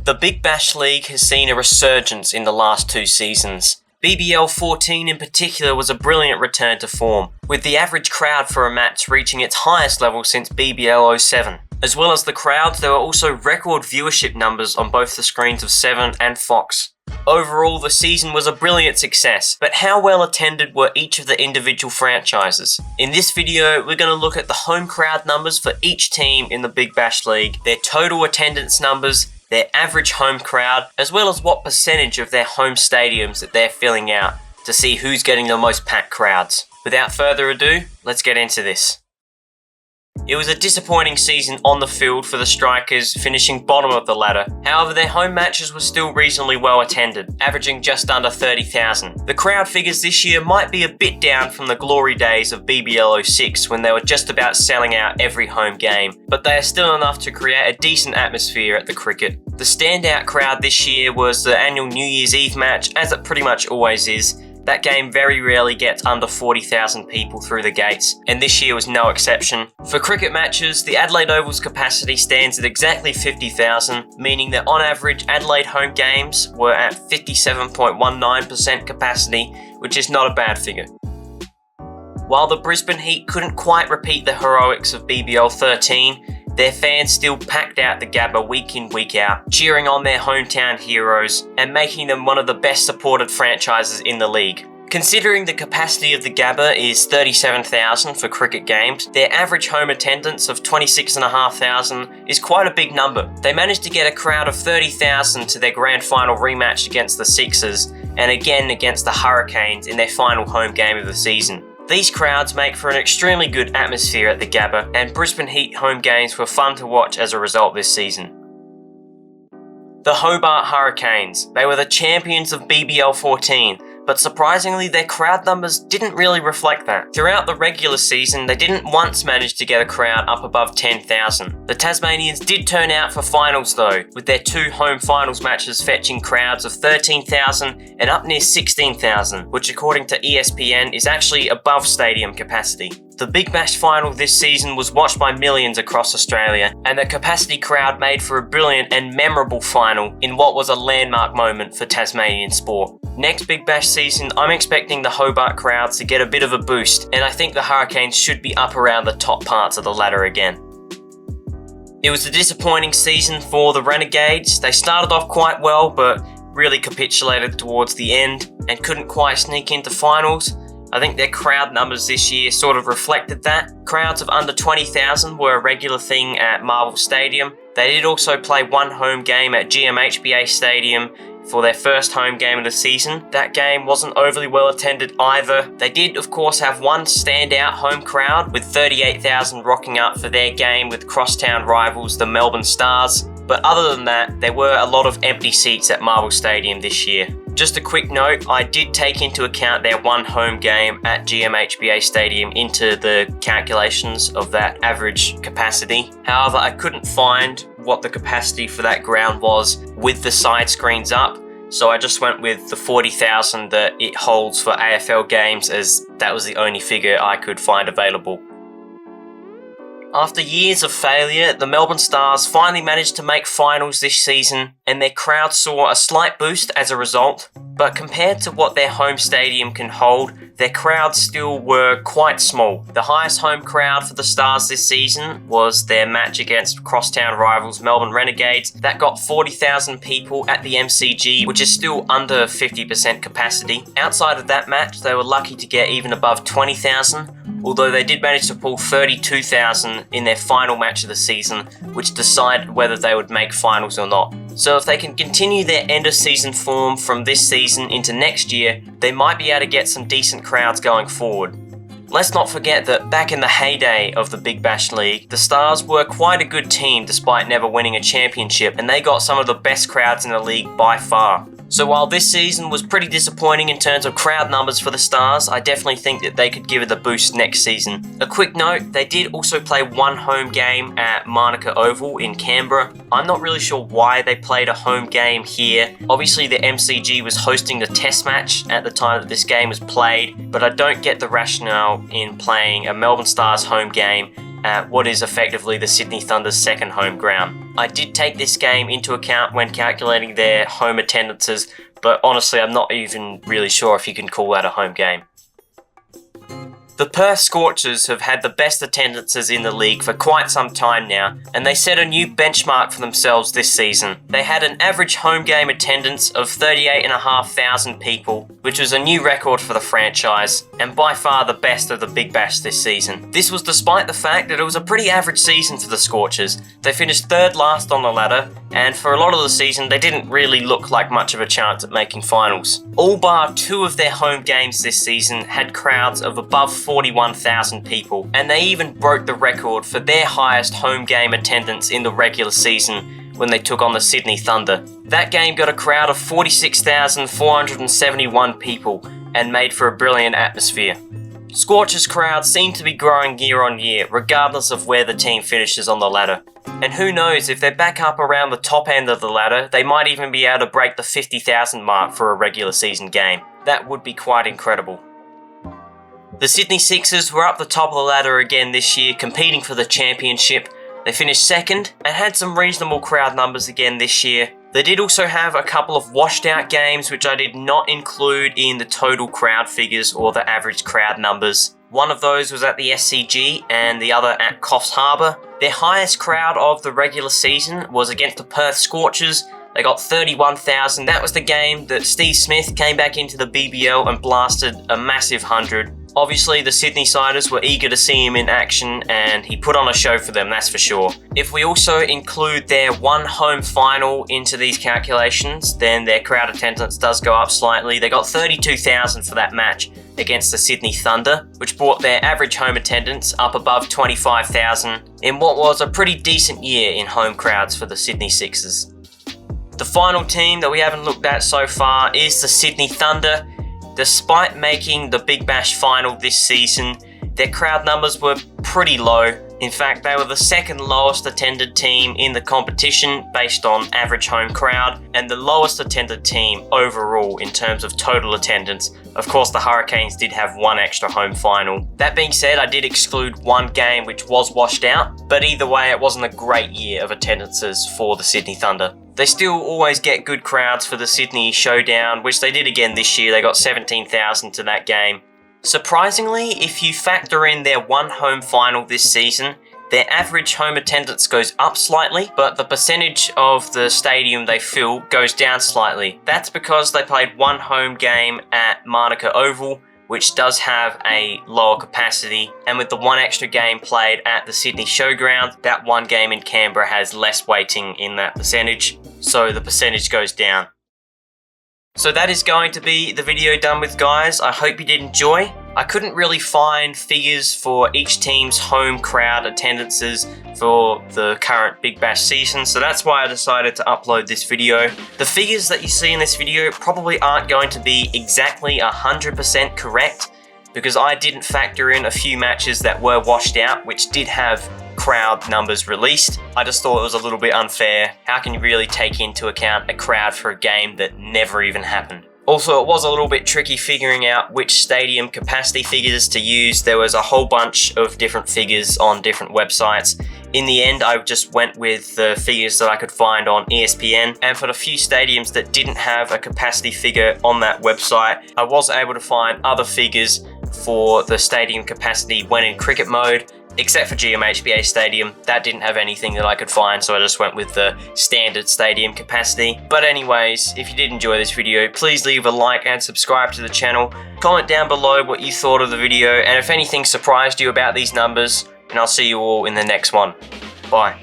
The Big Bash League has seen a resurgence in the last 2 seasons. BBL14 in particular was a brilliant return to form, with the average crowd for a match reaching its highest level since BBL07. As well as the crowds, there were also record viewership numbers on both the screens of 7 and Fox. Overall, the season was a brilliant success, but how well attended were each of the individual franchises? In this video, we're going to look at the home crowd numbers for each team in the Big Bash League, their total attendance numbers, their average home crowd, as well as what percentage of their home stadiums that they're filling out, to see who's getting the most packed crowds. Without further ado, let's get into this. It was a disappointing season on the field for the Strikers, finishing bottom of the ladder. However, their home matches were still reasonably well attended, averaging just under 30,000. The crowd figures this year might be a bit down from the glory days of BBL06 when they were just about selling out every home game, but they are still enough to create a decent atmosphere at the cricket. The standout crowd this year was the annual New Year's Eve match, as it pretty much always is. That game very rarely gets under 40,000 people through the gates, and this year was no exception. For cricket matches, the Adelaide Oval's capacity stands at exactly 50,000, meaning that on average Adelaide home games were at 57.19% capacity, which is not a bad figure. While the Brisbane Heat couldn't quite repeat the heroics of BBL13, their fans still packed out the Gabba week in, week out, cheering on their hometown heroes and making them one of the best supported franchises in the league. Considering the capacity of the Gabba is 37,000 for cricket games, their average home attendance of 26,500 is quite a big number. They managed to get a crowd of 30,000 to their grand final rematch against the Sixers and again against the Hurricanes in their final home game of the season. These crowds make for an extremely good atmosphere at the Gabba, and Brisbane Heat home games were fun to watch as a result this season. The Hobart Hurricanes. They were the champions of BBL14, but surprisingly their crowd numbers didn't really reflect that. Throughout the regular season, they didn't once manage to get a crowd up above 10,000. The Tasmanians did turn out for finals though, with their 2 home finals matches fetching crowds of 13,000 and up near 16,000, which according to ESPN is actually above stadium capacity. The Big Bash final this season was watched by millions across Australia, and the capacity crowd made for a brilliant and memorable final in what was a landmark moment for Tasmanian sport. Next Big Bash season, I'm expecting the Hobart crowds to get a bit of a boost, and I think the Hurricanes should be up around the top parts of the ladder again. It was a disappointing season for the Renegades. They started off quite well, but really capitulated towards the end and couldn't quite sneak into finals. I think their crowd numbers this year sort of reflected that. Crowds of under 20,000 were a regular thing at Marvel Stadium. They did also play 1 home game at GMHBA Stadium for their first home game of the season. That game wasn't overly well attended either. They did of course have one standout home crowd with 38,000 rocking up for their game with crosstown rivals the Melbourne Stars. But other than that, there were a lot of empty seats at Marvel Stadium this year. Just a quick note, I did take into account their 1 home game at GMHBA Stadium into the calculations of that average capacity. However, I couldn't find what the capacity for that ground was with the side screens up, so I just went with the 40,000 that it holds for AFL games, as that was the only figure I could find available. After years of failure, the Melbourne Stars finally managed to make finals this season, and their crowd saw a slight boost as a result. But compared to what their home stadium can hold, their crowds still were quite small. The highest home crowd for the Stars this season was their match against crosstown rivals Melbourne Renegades. That got 40,000 people at the MCG, which is still under 50% capacity. Outside of that match, they were lucky to get even above 20,000. Although they did manage to pull 32,000 in their final match of the season, which decided whether they would make finals or not. So if they can continue their end of season form from this season into next year, they might be able to get some decent crowds going forward. Let's not forget that back in the heyday of the Big Bash League, the Stars were quite a good team despite never winning a championship, and they got some of the best crowds in the league by far. So while this season was pretty disappointing in terms of crowd numbers for the Stars, I definitely think that they could give it a boost next season. A quick note, they did also play 1 home game at Manuka Oval in Canberra. I'm not really sure why they played a home game here. Obviously the MCG was hosting the test match at the time that this game was played, but I don't get the rationale in playing a Melbourne Stars home game at what is effectively the Sydney Thunder's second home ground. I did take this game into account when calculating their home attendances, but honestly I'm not even really sure if you can call that a home game. The Perth Scorchers have had the best attendances in the league for quite some time now, and they set a new benchmark for themselves this season. They had an average home game attendance of 38,500 people, which was a new record for the franchise, and by far the best of the Big Bash this season. This was despite the fact that it was a pretty average season for the Scorchers. They finished third last on the ladder, and for a lot of the season they didn't really look like much of a chance at making finals. All bar 2 of their home games this season had crowds of above 41,000 people, and they even broke the record for their highest home game attendance in the regular season when they took on the Sydney Thunder. That game got a crowd of 46,471 people and made for a brilliant atmosphere. Scorchers crowds seem to be growing year on year, regardless of where the team finishes on the ladder. And who knows, if they're back up around the top end of the ladder, they might even be able to break the 50,000 mark for a regular season game. That would be quite incredible. The Sydney Sixers were up the top of the ladder again this year, competing for the championship. They finished second and had some reasonable crowd numbers again this year. They did also have a couple of washed out games, which I did not include in the total crowd figures or the average crowd numbers. One of those was at the SCG and the other at Coffs Harbour. Their highest crowd of the regular season was against the Perth Scorchers. They got 31,000. That was the game that Steve Smith came back into the BBL and blasted a massive 100. Obviously, the Sydney Siders were eager to see him in action, and he put on a show for them, that's for sure. If we also include their one home final into these calculations, then their crowd attendance does go up slightly. They got 32,000 for that match against the Sydney Thunder, which brought their average home attendance up above 25,000 in what was a pretty decent year in home crowds for the Sydney Sixers. The final team that we haven't looked at so far is the Sydney Thunder. Despite making the Big Bash final this season, their crowd numbers were pretty low. In fact, they were the second lowest attended team in the competition based on average home crowd, and the lowest attended team overall in terms of total attendance. Of course, the Hurricanes did have one extra home final. That being said, I did exclude one game which was washed out, but either way, it wasn't a great year of attendances for the Sydney Thunder. They still always get good crowds for the Sydney Showdown, which they did again this year. They got 17,000 to that game. Surprisingly, if you factor in their one home final this season, their average home attendance goes up slightly, but the percentage of the stadium they fill goes down slightly. That's because they played one home game at Manuka Oval, which does have a lower capacity, and with the one extra game played at the Sydney Showground, that one game in Canberra has less weighting in that percentage, so the percentage goes down. So that is going to be the video done with, guys. I hope you did enjoy. I couldn't really find figures for each team's home crowd attendances for the current Big Bash season, so that's why I decided to upload this video. The figures that you see in this video probably aren't going to be exactly 100% correct, because I didn't factor in a few matches that were washed out, which did have crowd numbers released. I just thought it was a little bit unfair. How can you really take into account a crowd for a game that never even happened? Also, it was a little bit tricky figuring out which stadium capacity figures to use. There was a whole bunch of different figures on different websites. In the end, I just went with the figures that I could find on ESPN, and for the few stadiums that didn't have a capacity figure on that website, I was able to find other figures for the stadium capacity when in cricket mode, except for GMHBA Stadium. That didn't have anything that I could find, so I just went with the standard stadium capacity. But anyways, if you did enjoy this video, please leave a like and subscribe to the channel. Comment down below what you thought of the video, and if anything surprised you about these numbers, and I'll see you all in the next one. Bye.